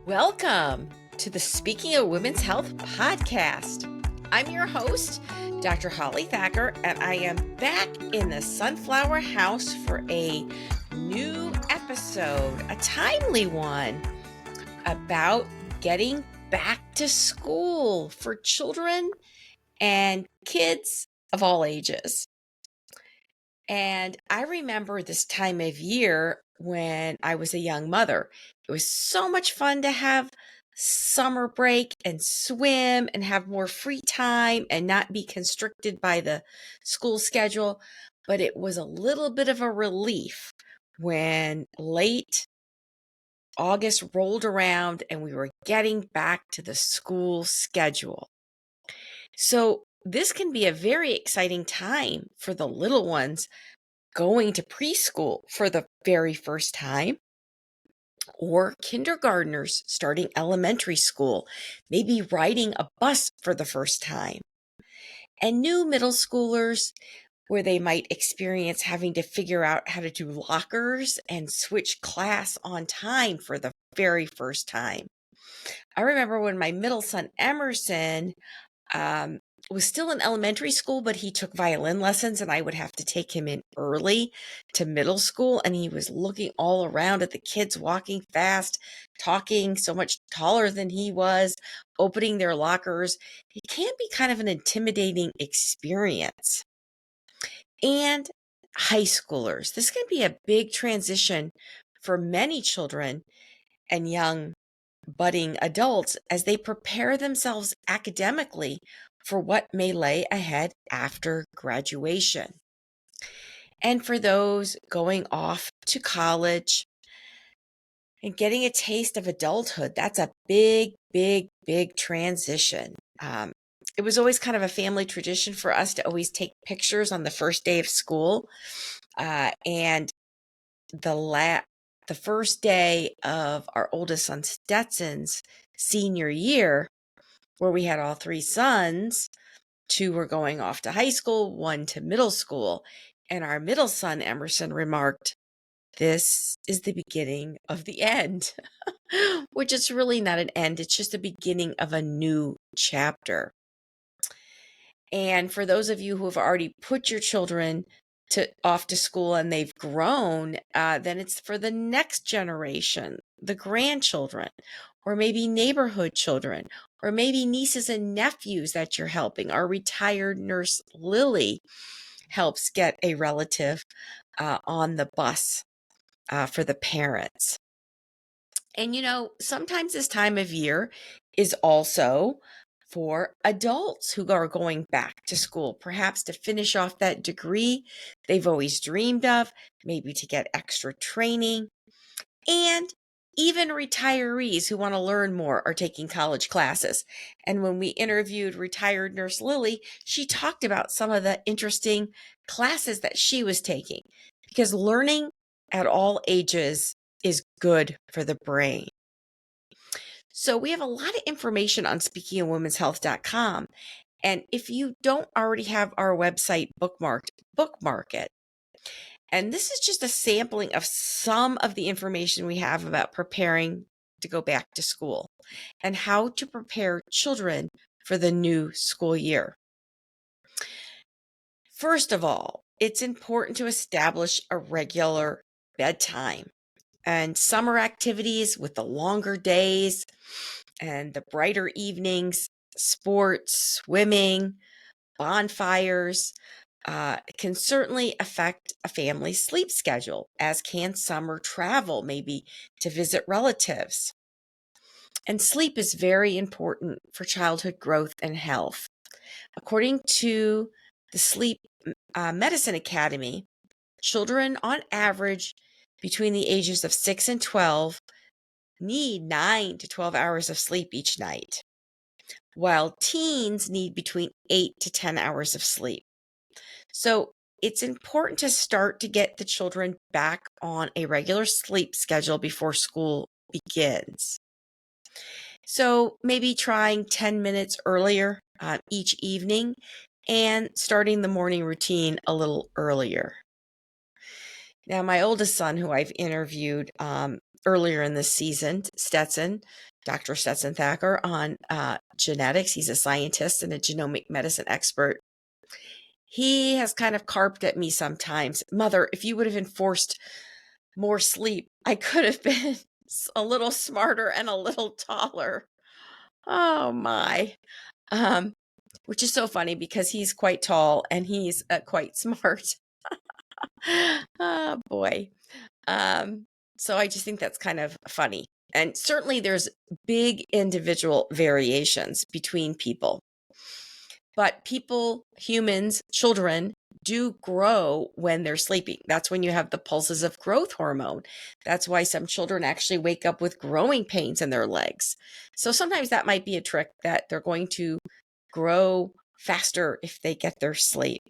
Welcome to the Speaking of Women's Health podcast. I'm your host, Dr. Holly Thacker, and I am back in the Sunflower House for a new episode, a timely one, about getting back to school for children and kids of all ages. And I remember this time of year when I was a young mother. It was so much fun to have summer break and swim and have more free time and not be constricted by the school schedule. But it was a little bit of a relief when late August rolled around and we were getting back to the school schedule. So this can be a very exciting time for the little ones going to preschool for the very first time, or kindergartners starting elementary school, maybe riding a bus for the first time, and new middle schoolers where they might experience having to figure out how to do lockers and switch class on time for the very first time. I remember when my middle son Emerson was still in elementary school, but he took violin lessons and I would have to take him in early to middle school. And he was looking all around at the kids walking fast, talking so much taller than he was, opening their lockers. It can be kind of an intimidating experience. And high schoolers, this can be a big transition for many children and young budding adults as they prepare themselves academically for what may lay ahead after graduation. And for those going off to college and getting a taste of adulthood, that's a big, big, big transition. It was always kind of a family tradition for us to always take pictures on the first day of school. And the first day of our oldest son Stetson's senior year, where we had all three sons, two were going off to high school, one to middle school. And our middle son, Emerson, remarked, "This is the beginning of the end," which is really not an end. It's just the beginning of a new chapter. And for those of you who have already put your children off to school and they've grown, then it's for the next generation, the grandchildren, or maybe neighborhood children, or maybe nieces and nephews that you're helping. Our retired nurse Lily helps get a relative on the bus for the parents. And sometimes this time of year is also for adults who are going back to school, perhaps to finish off that degree they've always dreamed of, maybe to get extra training. And even retirees who want to learn more are taking college classes. And when we interviewed retired nurse Lily, she talked about some of the interesting classes that she was taking, because learning at all ages is good for the brain. So we have a lot of information on speakingofwomenshealth.com. And if you don't already have our website bookmarked, bookmark it. And this is just a sampling of some of the information we have about preparing to go back to school and how to prepare children for the new school year. First of all, it's important to establish a regular bedtime. And summer activities with the longer days and the brighter evenings, sports, swimming, bonfires, can certainly affect a family's sleep schedule, as can summer travel, maybe to visit relatives. And sleep is very important for childhood growth and health. According to the Sleep Medicine Academy, children on average between the ages of 6 and 12 need 9 to 12 hours of sleep each night, while teens need between 8 to 10 hours of sleep. So it's important to start to get the children back on a regular sleep schedule before school begins. So maybe trying 10 minutes earlier each evening and starting the morning routine a little earlier. Now, my oldest son, who I've interviewed earlier in this season, Dr. Stetson Thacker, on genetics. He's a scientist and a genomic medicine expert. He has kind of carped at me sometimes, Mother, if you would have enforced more sleep, I could have been a little smarter and a little taller. Oh my. Um, which is so funny because he's quite tall and he's quite smart. Oh boy. Um, so I just think that's kind of funny. And certainly there's big individual variations between people. But people, humans, children do grow when they're sleeping. That's when you have the pulses of growth hormone. That's why some children actually wake up with growing pains in their legs. So sometimes that might be a trick that they're going to grow faster if they get their sleep.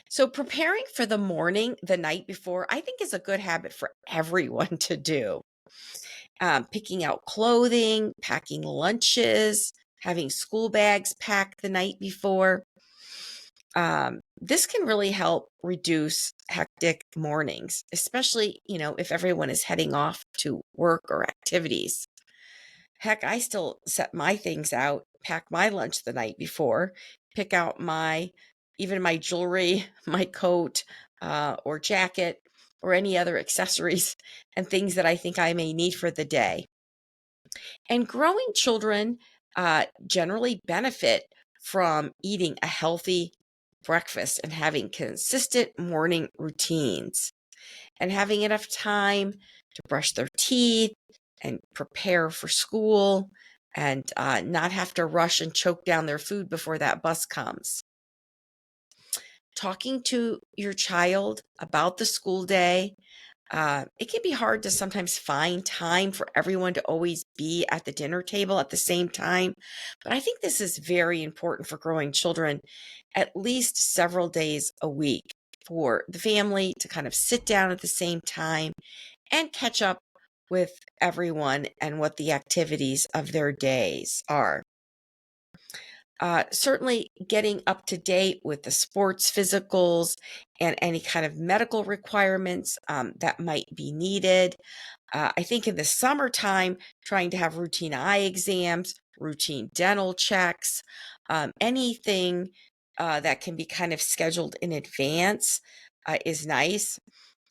So preparing for the morning the night before, I think, is a good habit for everyone to do. Picking out clothing, packing lunches, having school bags packed the night before. This can really help reduce hectic mornings, especially, if everyone is heading off to work or activities. Heck, I still set my things out, pack my lunch the night before, pick out even my jewelry, my coat, or jacket, or any other accessories and things that I think I may need for the day. And growing children generally benefit from eating a healthy breakfast and having consistent morning routines and having enough time to brush their teeth and prepare for school and not have to rush and choke down their food before that bus comes. Talking to your child about the school day. It can be hard to sometimes find time for everyone to always be at the dinner table at the same time. But I think this is very important for growing children, at least several days a week, for the family to kind of sit down at the same time and catch up with everyone and what the activities of their days are. Certainly getting up to date with the sports physicals and any kind of medical requirements that might be needed. I think in the summertime, trying to have routine eye exams, routine dental checks, anything that can be kind of scheduled in advance is nice.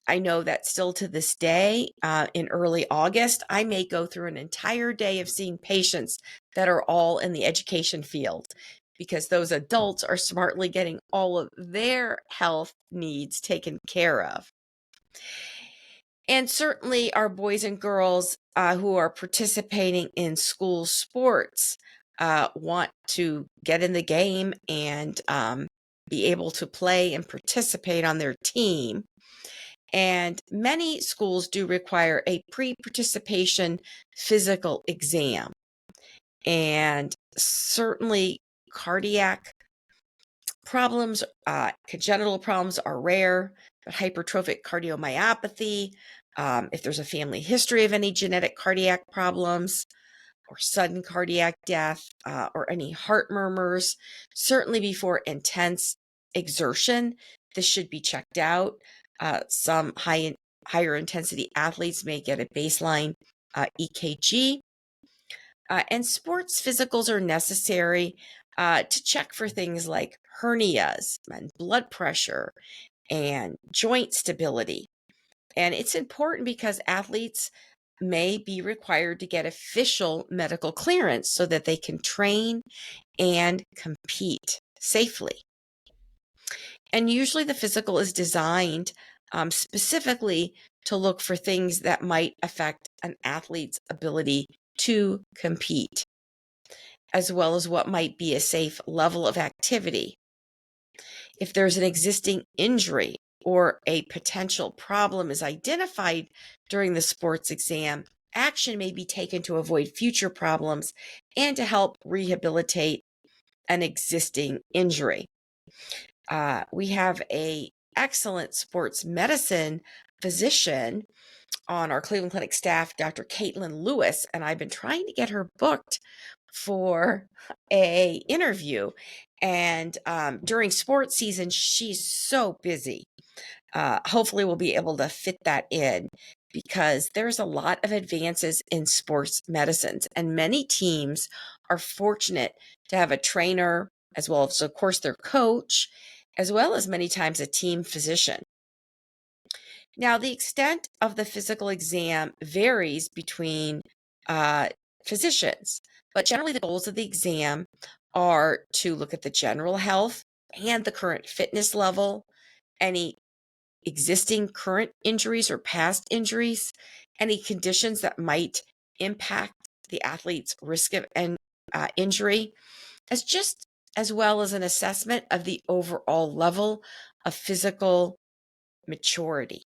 I know that still to this day, in early August, I may go through an entire day of seeing patients that are all in the education field because those adults are smartly getting all of their health needs taken care of. And certainly our boys and girls who are participating in school sports want to get in the game and be able to play and participate on their team. And many schools do require a pre-participation physical exam. And certainly cardiac problems, congenital problems are rare, but hypertrophic cardiomyopathy, if there's a family history of any genetic cardiac problems or sudden cardiac death, or any heart murmurs, certainly before intense exertion, this should be checked out. Some higher intensity athletes may get a baseline EKG. And sports physicals are necessary to check for things like hernias and blood pressure and joint stability. And it's important because athletes may be required to get official medical clearance so that they can train and compete safely. And usually the physical is designed specifically to look for things that might affect an athlete's ability to compete, as well as what might be a safe level of activity. If there's an existing injury or a potential problem is identified during the sports exam, action may be taken to avoid future problems and to help rehabilitate an existing injury. We have an excellent sports medicine physician on our Cleveland Clinic staff, Dr. Caitlin Lewis, and I've been trying to get her booked for a interview. And during sports season, she's so busy. Hopefully we'll be able to fit that in. because there's a lot of advances in sports medicines, and many teams are fortunate to have a trainer, as well as, of course, their coach, as well as many times a team physician. Now, the extent of the physical exam varies between uh, physicians, but generally the goals of the exam are to look at the general health and the current fitness level, any existing current injuries or past injuries, any conditions that might impact the athlete's risk of injury, as well as an assessment of the overall level of physical maturity.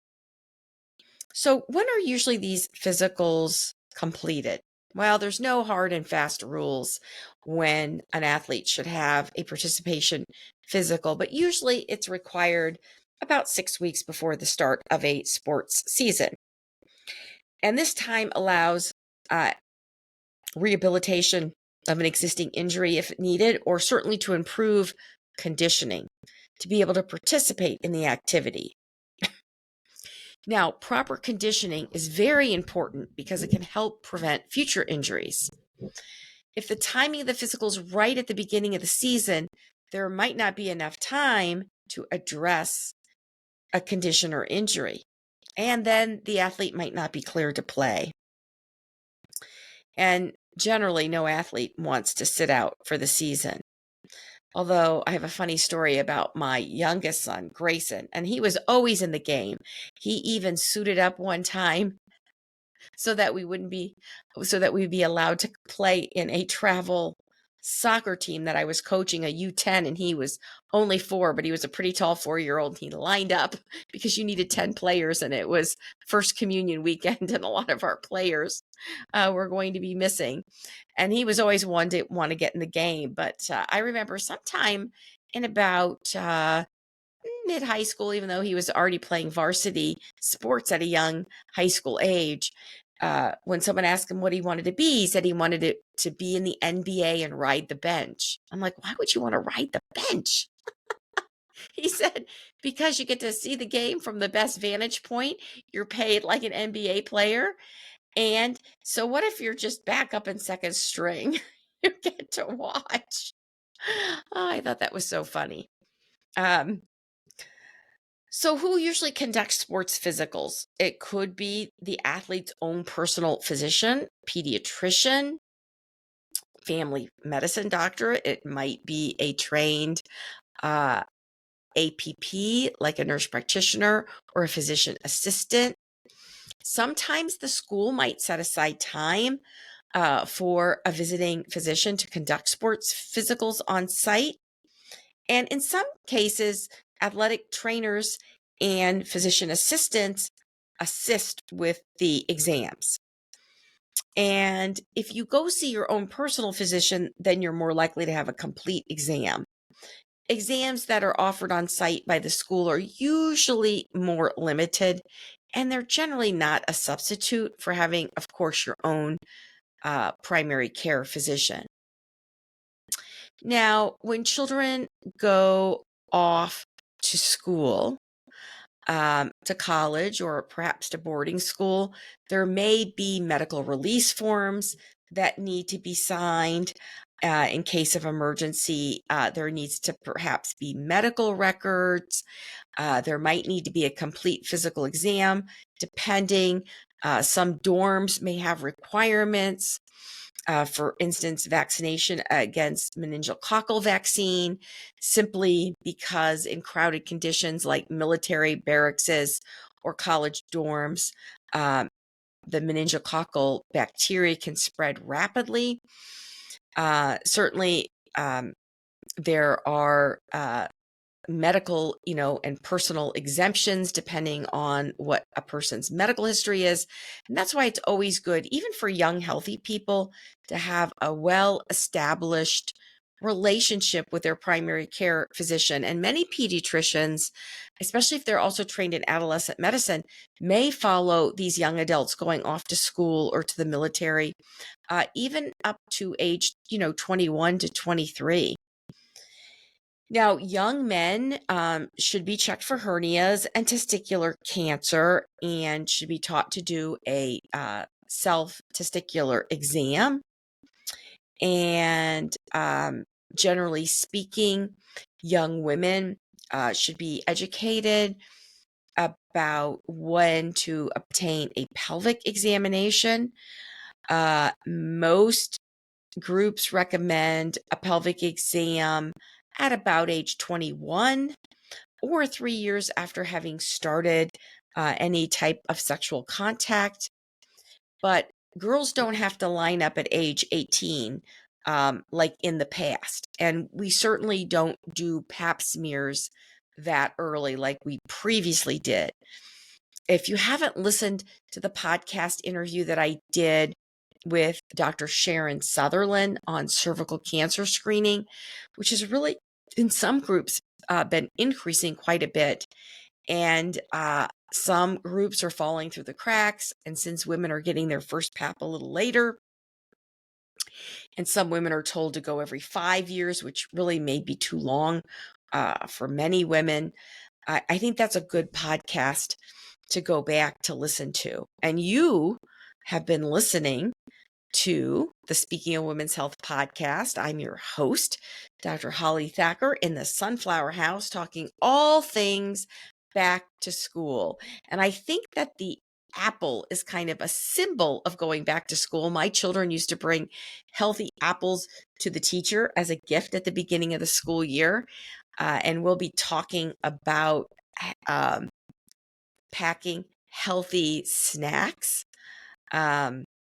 So, when are usually these physicals completed? Well, there's no hard and fast rules when an athlete should have a participation physical, but usually it's required about 6 weeks before the start of a sports season. And this time allows uh, rehabilitation of an existing injury if needed, or certainly to improve conditioning to be able to participate in the activity. Now, proper conditioning is very important because it can help prevent future injuries. If the timing of the physical is right at the beginning of the season, there might not be enough time to address a condition or injury, and then the athlete might not be cleared to play. And generally, no athlete wants to sit out for the season. Although I have a funny story about my youngest son, Grayson, and he was always in the game. He even suited up one time so that we'd be allowed to play in a travel soccer team that I was coaching, a U10, and he was only 4, but he was a pretty tall 4-year-old. He lined up because you needed 10 players, and it was First Communion weekend, and a lot of our players were going to be missing. And he was always one to want to get in the game. But I remember sometime in about mid high school, even though he was already playing varsity sports at a young high school age, when someone asked him what he wanted to be, he said he wanted to be in the NBA and ride the bench. I'm like, why would you want to ride the bench? He said, because you get to see the game from the best vantage point. You're paid like an NBA player. And so, what if you're just back up in second string? You get to watch. Oh, I thought that was so funny. Um, So, who usually conducts sports physicals? It could be the athlete's own personal physician, pediatrician, family medicine doctor. It might be a trained uh, APP, like a nurse practitioner or a physician assistant. Sometimes the school might set aside time for a visiting physician to conduct sports physicals on site. And in some cases, athletic trainers and physician assistants assist with the exams. And if you go see your own personal physician, then you're more likely to have a complete exam. Exams that are offered on site by the school are usually more limited, and they're generally not a substitute for having, of course, your own primary care physician. Now, when children go off to school, to college, or perhaps to boarding school, there may be medical release forms that need to be signed. In case of emergency, there needs to perhaps be medical records. There might need to be a complete physical exam, depending. Some dorms may have requirements. For instance, vaccination against meningococcal vaccine, simply because in crowded conditions like military barracks or college dorms, the meningococcal bacteria can spread rapidly. Certainly, there are medical, and personal exemptions depending on what a person's medical history is. And that's why it's always good, even for young, healthy people, to have a well-established relationship with their primary care physician. And many pediatricians, especially if they're also trained in adolescent medicine, may follow these young adults going off to school or to the military, even up to age, 21 to 23. Now, young men should be checked for hernias and testicular cancer and should be taught to do a self testicular exam. And generally speaking, young women should be educated about when to obtain a pelvic examination. Most groups recommend a pelvic exam at about age 21 or 3 years after having started any type of sexual contact. But girls don't have to line up at age 18 like in the past. And we certainly don't do pap smears that early like we previously did. If you haven't listened to the podcast interview that I did with Dr. Sharon Sutherland on cervical cancer screening, which has really, in some groups, been increasing quite a bit. And some groups are falling through the cracks. And since women are getting their first PAP a little later, and some women are told to go every 5 years, which really may be too long for many women, I think that's a good podcast to go back to listen to. And you have been listening to the Speaking of Women's Health podcast. I'm your host, Dr. Holly Thacker, in the Sunflower House, talking all things back to school. And I think that the apple is kind of a symbol of going back to school. My children used to bring healthy apples to the teacher as a gift at the beginning of the school year. And we'll be talking about um, packing healthy snacks.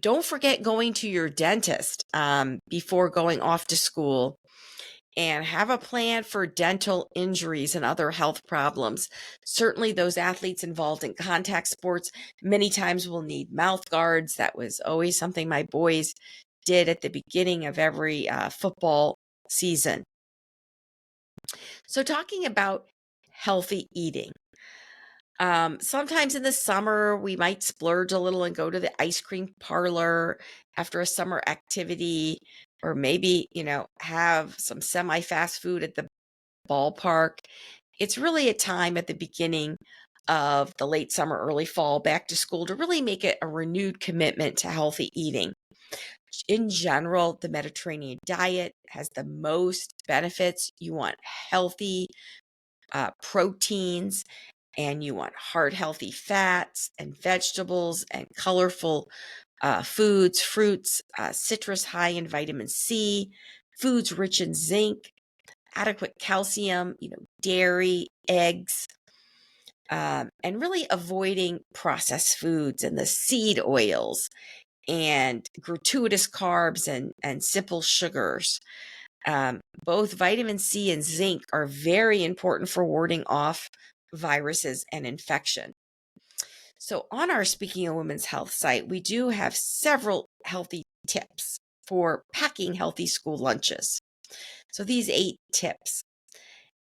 Don't forget going to your dentist before going off to school, and have a plan for dental injuries and other health problems. Certainly those athletes involved in contact sports many times will need mouth guards. That was always something my boys did at the beginning of every football season. So talking about healthy eating. Sometimes in the summer, we might splurge a little and go to the ice cream parlor after a summer activity, or maybe, have some semi-fast food at the ballpark. It's really a time at the beginning of the late summer, early fall, back to school to really make it a renewed commitment to healthy eating. In general, the Mediterranean diet has the most benefits. You want healthy proteins, and you want heart healthy fats and vegetables and colorful foods, fruits, citrus high in vitamin C, foods rich in zinc, adequate calcium, dairy, eggs, and really avoiding processed foods and the seed oils and gratuitous carbs and simple sugars. Both vitamin C and zinc are very important for warding off viruses and infection. So on our Speaking of Women's Health site, we do have several healthy tips for packing healthy school lunches. So these 8 tips.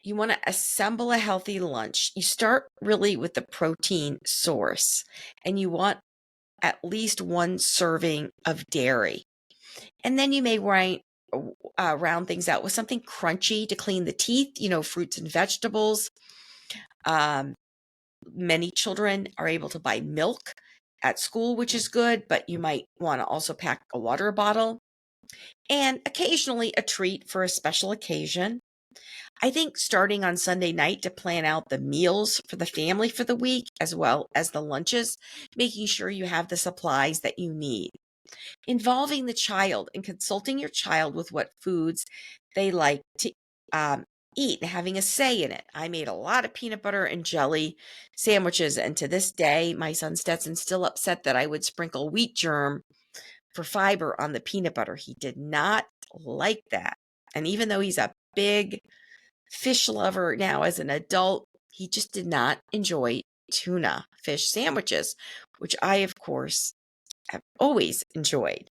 You want to assemble a healthy lunch. You start really with the protein source, and you want at least 1 serving of dairy. And then you may round things out with something crunchy to clean the teeth, fruits and vegetables. Many children are able to buy milk at school, which is good, but you might want to also pack a water bottle and occasionally a treat for a special occasion. I think starting on Sunday night to plan out the meals for the family for the week, as well as the lunches, making sure you have the supplies that you need. Involving the child and consulting your child with what foods they like to eat and having a say in it. I made a lot of peanut butter and jelly sandwiches, and to this day, my son Stetson's still upset that I would sprinkle wheat germ for fiber on the peanut butter. He did not like that. And even though he's a big fish lover now as an adult, he just did not enjoy tuna fish sandwiches, which I, of course, have always enjoyed.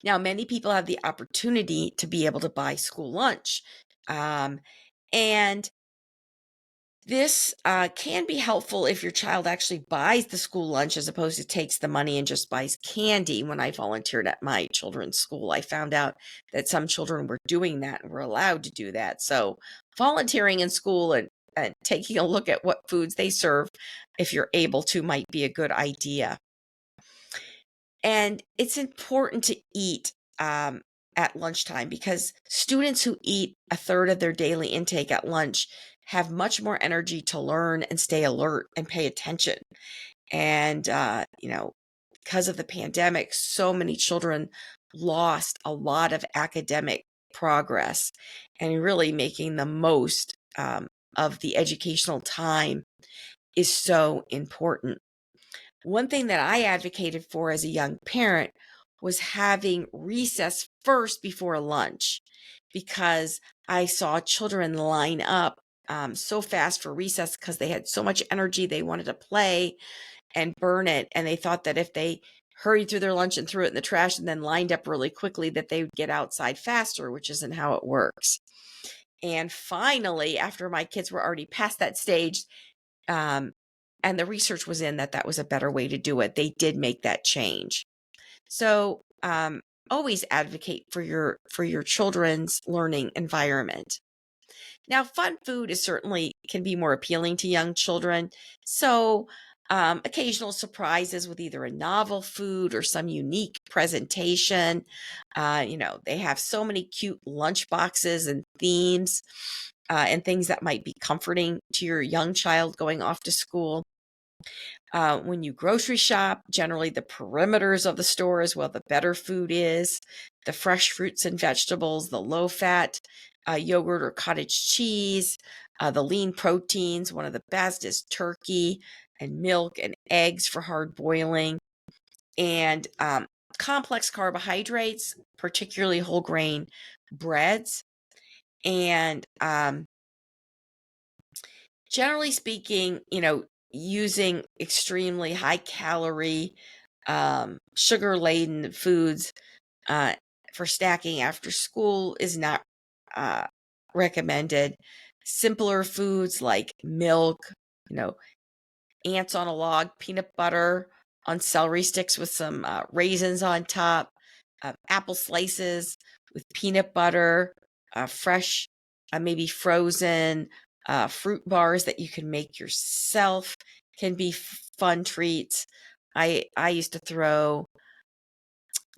Now, many people have the opportunity to be able to buy school lunch. And This can be helpful if your child actually buys the school lunch as opposed to takes the money and just buys candy. When I volunteered at my children's school, I found out that some children were doing that and were allowed to do that. So, volunteering in school and taking a look at what foods they serve, if you're able to, might be a good idea. And it's important to eat at lunchtime because students who eat a third of their daily intake at lunch have much more energy to learn and stay alert and pay attention. And, because of the pandemic, so many children lost a lot of academic progress, and really making the most of the educational time is so important. One thing that I advocated for as a young parent was having recess first before lunch because I saw children line up so fast for recess because they had so much energy. They wanted to play and burn it. And they thought that if they hurried through their lunch and threw it in the trash and then lined up really quickly, that they would get outside faster, which isn't how it works. And finally, after my kids were already past that stage, um, and the research was in that that was a better way to do it. They did make that change. So, always advocate for your children's learning environment. Now, fun food is certainly can be more appealing to young children. So, occasional surprises with either a novel food or some unique presentation. They have so many cute lunch boxes and themes and things that might be comforting to your young child going off to school. When you grocery shop, generally the perimeters of the store is where the better food is, the fresh fruits and vegetables, the low fat yogurt or cottage cheese, the lean proteins. One of the best is turkey and milk and eggs for hard boiling, and complex carbohydrates, particularly whole grain breads. And generally speaking, using extremely high calorie, sugar laden foods uh, for snacking after school is not uh, recommended. Simpler foods like milk, you know, ants on a log, peanut butter on celery sticks with some raisins on top, apple slices with peanut butter, fresh, maybe frozen fruit bars that you can make yourself can be fun treats. I used to throw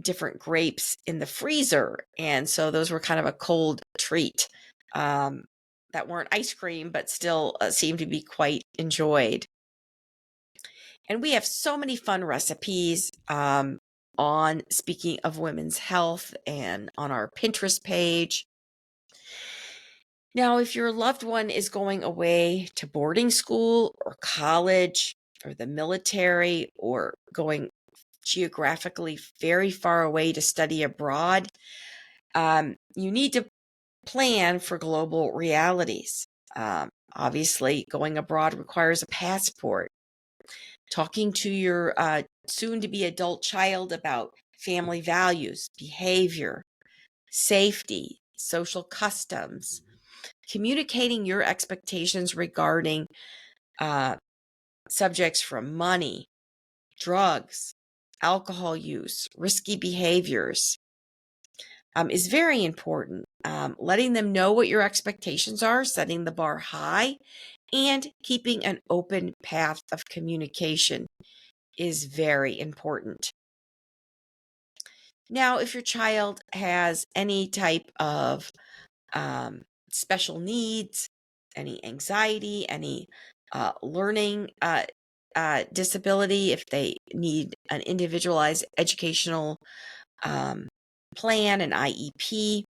different grapes in the freezer, and so those were kind of a cold treat um, that weren't ice cream, but still seemed to be quite enjoyed. And we have so many fun recipes on speaking of women's health and on our Pinterest page. Now, if your loved one is going away to boarding school or college or the military or going geographically very far away to study abroad, you need to plan for global realities. Obviously, going abroad requires a passport. Talking to your soon to be adult child about family values, behavior, safety, social customs, communicating your expectations regarding uh, subjects from money, drugs, alcohol use, risky behaviors is very important. Letting them know what your expectations are, setting the bar high, and keeping an open path of communication is very important. Now, if your child has any type of special needs, any anxiety, any learning disability, if they need an individualized educational um, plan, an IEP,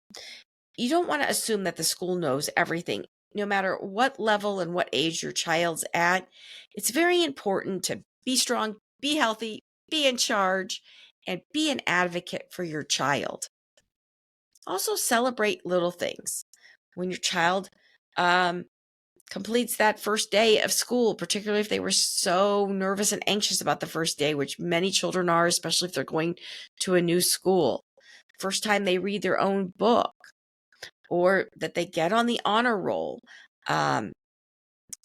you don't want to assume that the school knows everything. No matter what level and what age your child's at, it's very important to be strong, be healthy, be in charge, and be an advocate for your child. Also, celebrate little things. When your child um, completes that first day of school, particularly if they were so nervous and anxious about the first day, which many children are, especially if they're going to a new school. First time they read their own book, or that they get on the honor roll. Um,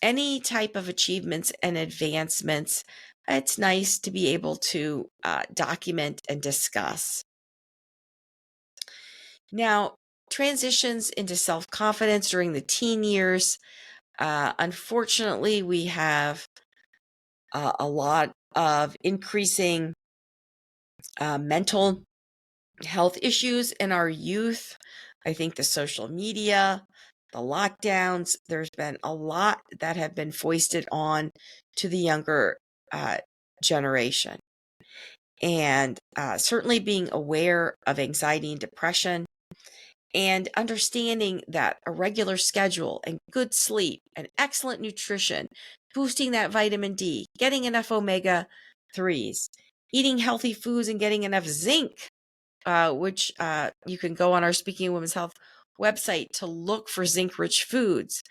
any type of achievements and advancements, it's nice to be able to document and discuss. Now, transitions into self confidence during the teen years. Unfortunately, we have a lot of increasing mental health issues in our youth. I think the social media, the lockdowns, there's been a lot that have been foisted on to the younger uh, generation. And certainly being aware of anxiety and depression and understanding that a regular schedule and good sleep and excellent nutrition, boosting that vitamin D, getting enough omega 3s, eating healthy foods and getting enough zinc, which you can go on our Speaking of Women's Health website to look for zinc rich foods.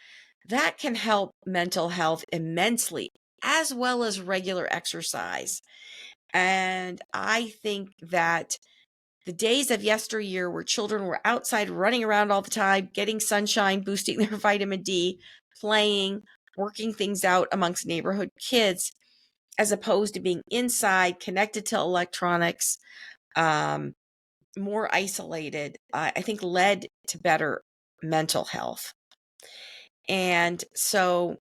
That can help mental health immensely, as well as regular exercise. And I think that the days of yesteryear where children were outside running around all the time, getting sunshine, boosting their vitamin D, playing, working things out amongst neighborhood kids, as opposed to being inside, connected to electronics, um, more isolated, I think led to better mental health. And so,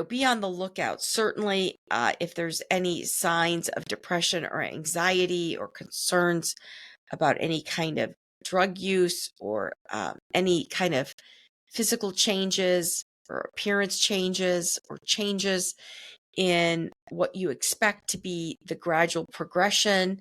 be on the lookout. Certainly, if there's any signs of depression or anxiety or concerns about any kind of drug use or any kind of physical changes or appearance changes or changes in what you expect to be the gradual progression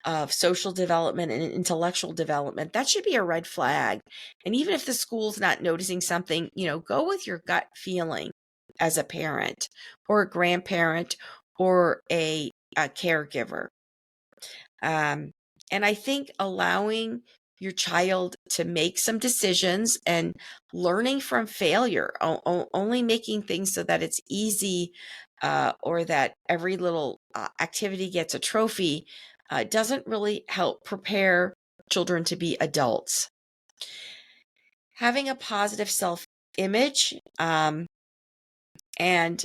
of social development and intellectual development, that should be a red flag. And even if the school's not noticing something, go with your gut feeling as a parent or a grandparent or a caregiver. And I think allowing your child to make some decisions and learning from failure, only making things so that it's easy or that every little activity gets a trophy, doesn't really help prepare children to be adults. Having a positive self image and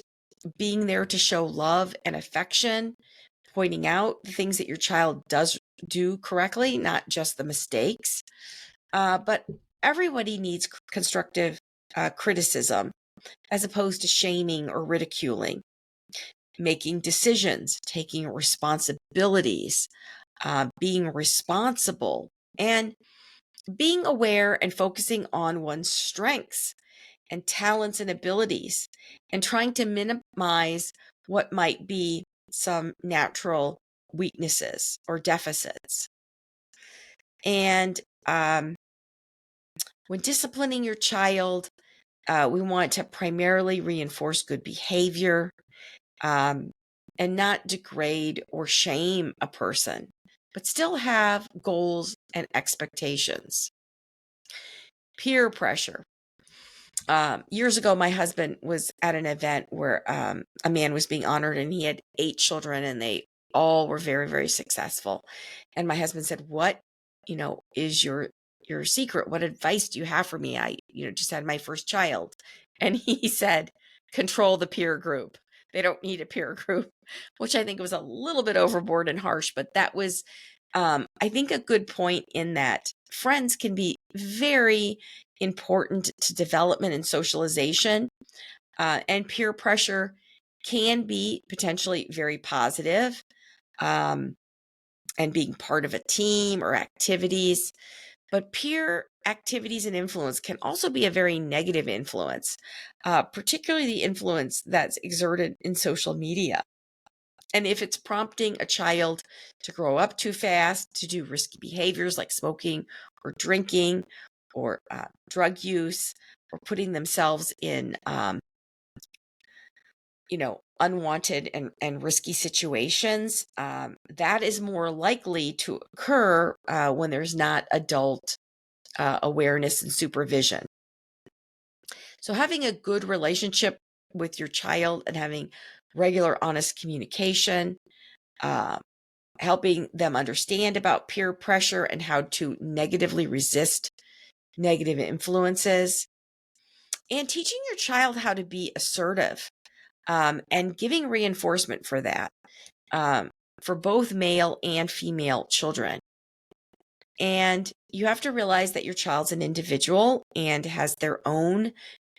being there to show love and affection, pointing out the things that your child does do correctly, not just the mistakes. But everybody needs constructive criticism as opposed to shaming or ridiculing. Making decisions, taking responsibilities, being responsible, and being aware and focusing on one's strengths and talents and abilities, and trying to minimize what might be some natural weaknesses or deficits. And when disciplining your child, we want to primarily reinforce good behavior and not degrade or shame a person, but still have goals and expectations. Peer pressure. Years ago, my husband was at an event where a man was being honored and he had 8 children and they all were very, very successful. And my husband said, "What, is your secret? What advice do you have for me? I, just had my first child." And he said, "Control the peer group. They don't need a peer group," which I think was a little bit overboard and harsh, but that was, I think, a good point in that friends can be very important to development and socialization, and peer pressure can be potentially very positive, and being part of a team or activities. But peer activities and influence can also be a very negative influence, particularly the influence that's exerted in social media. And if it's prompting a child to grow up too fast, to do risky behaviors like smoking or drinking or drug use, or putting themselves in, unwanted and risky situations, that is more likely to occur when there's not adult awareness and supervision. So having a good relationship with your child and having regular, honest communication, uh, helping them understand about peer pressure and how to negatively resist negative influences, And teaching your child how to be assertive, and giving reinforcement for that, um, for both male and female children. And you have to realize that your child's an individual and has their own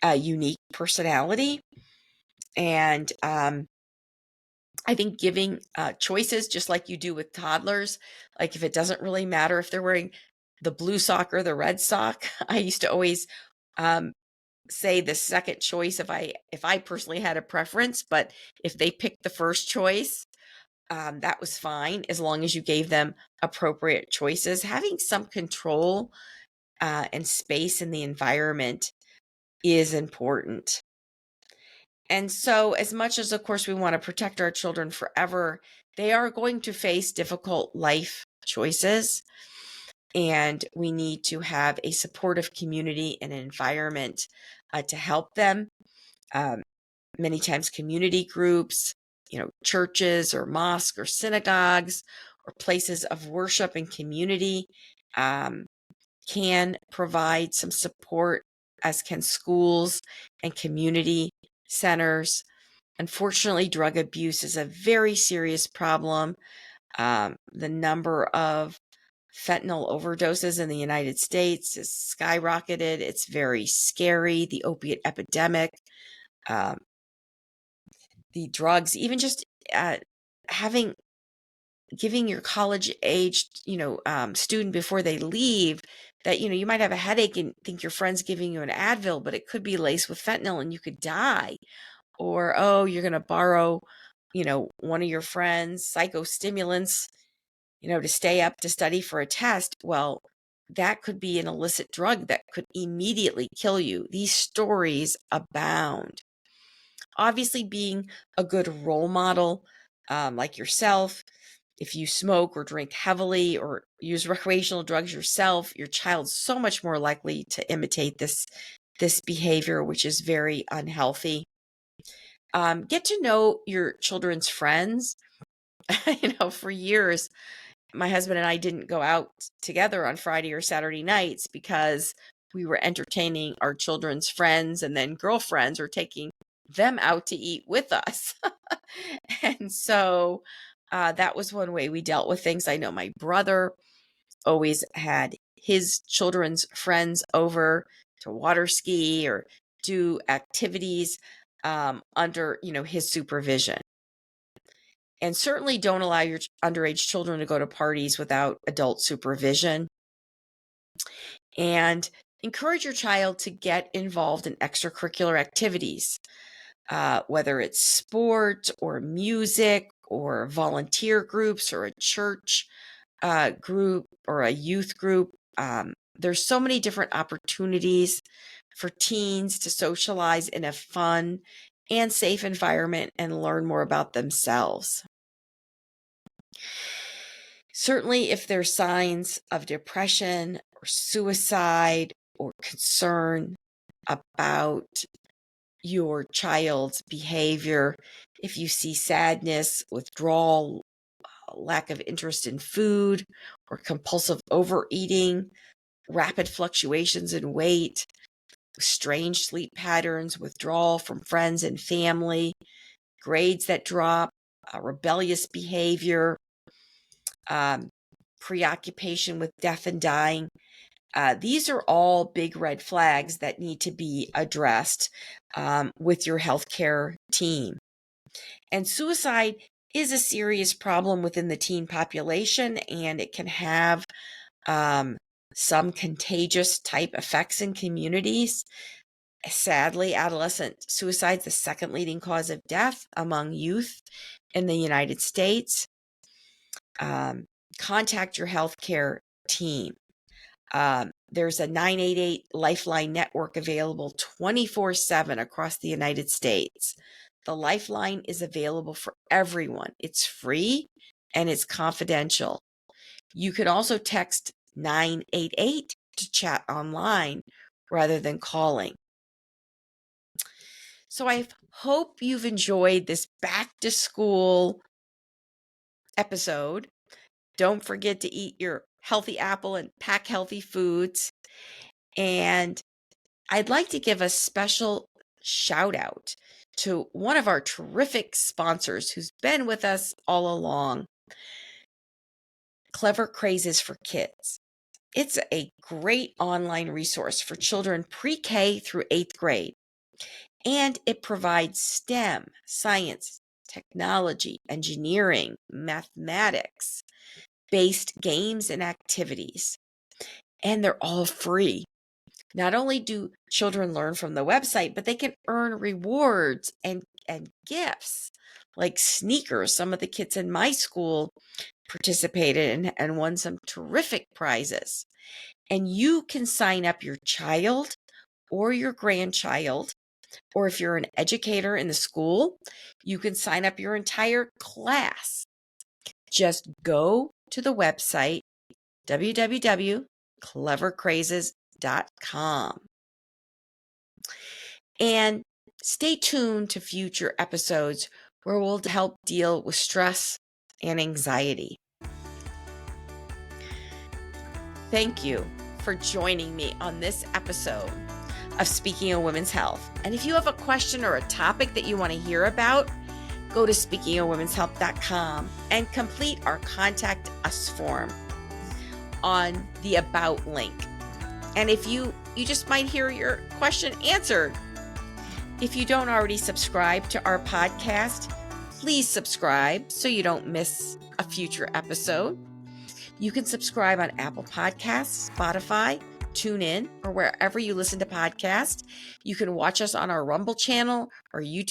unique personality. And I think giving choices, just like you do with toddlers, like if it doesn't really matter if they're wearing the blue sock or the red sock, I used to always um, say the second choice if I personally had a preference, but if they picked the first choice, that was fine as long as you gave them appropriate choices. Having some control and space in the environment is important. And so, as much as, of course, we want to protect our children forever, they are going to face difficult life choices. And we need to have a supportive community and environment to help them. Um, Many times, community groups, churches or mosques or synagogues or places of worship and community um, can provide some support, as can schools and community centers. Unfortunately, drug abuse is a very serious problem. The number of fentanyl overdoses in the United States has skyrocketed. It's very scary. The opiate epidemic, um, the drugs, even just having giving your college aged student before they leave that you might have a headache and think your friend's giving you an Advil, but it could be laced with fentanyl and you could die. Or, oh, you're going to borrow one of your friends psychostimulants to stay up to study for a test. Well, that could be an illicit drug that could immediately kill you. These stories abound. Obviously, being a good role model, like yourself, if you smoke or drink heavily or use recreational drugs yourself, your child's so much more likely to imitate this behavior, which is very unhealthy. Get to know your children's friends. For years, my husband and I didn't go out together on Friday or Saturday nights because we were entertaining our children's friends and then girlfriends, or taking them out to eat with us. And so that was one way we dealt with things. I know my brother always had his children's friends over to water ski or do activities under his supervision. And certainly don't allow your underage children to go to parties without adult supervision. And encourage your child to get involved in extracurricular activities, whether it's sport or music or volunteer groups or a church group or a youth group. There's so many different opportunities for teens to socialize in a fun and safe environment and learn more about themselves. Certainly, if there's signs of depression or suicide or concern about your child's behavior, if you see sadness, withdrawal, lack of interest in food, or compulsive overeating, rapid fluctuations in weight, strange sleep patterns, withdrawal from friends and family, grades that drop, rebellious behavior, preoccupation with death and dying. These are all big red flags that need to be addressed with your healthcare team. And suicide is a serious problem within the teen population, and it can have some contagious type effects in communities. Sadly, adolescent suicide is the second leading cause of death among youth in the United States. Contact your healthcare team. There's a 988 Lifeline network available 24/7 across the United States. The Lifeline is available for everyone. It's free and it's confidential. You can also text 988 to chat online rather than calling. So I hope you've enjoyed this back to school episode. Don't forget to eat your healthy apple and pack healthy foods. And I'd like to give a special shout out to one of our terrific sponsors who's been with us all along, Clever Crazes for Kids. It's a great online resource for children pre-K through 8th grade, and it provides STEM, science, technology, engineering, mathematics based games and activities, and they're all free. Not only do children learn from the website, but they can earn rewards and gifts like sneakers. Some of the kids in my school participated and won some terrific prizes. And you can sign up your child or your grandchild, or if you're an educator in the school, you can sign up your entire class. Just go to the website, www.clevercrazes.com. And stay tuned to future episodes where we'll help deal with stress and anxiety. Thank you for joining me on this episode of Speaking of Women's Health. And if you have a question or a topic that you want to hear about, go to speakingofwomenshealth.com and complete our Contact Us form on the About link. And if you just might hear your question answered. If you don't already subscribe to our podcast, please subscribe so you don't miss a future episode. You can subscribe on Apple Podcasts, Spotify, TuneIn, or wherever you listen to podcasts. You can watch us on our Rumble channel or YouTube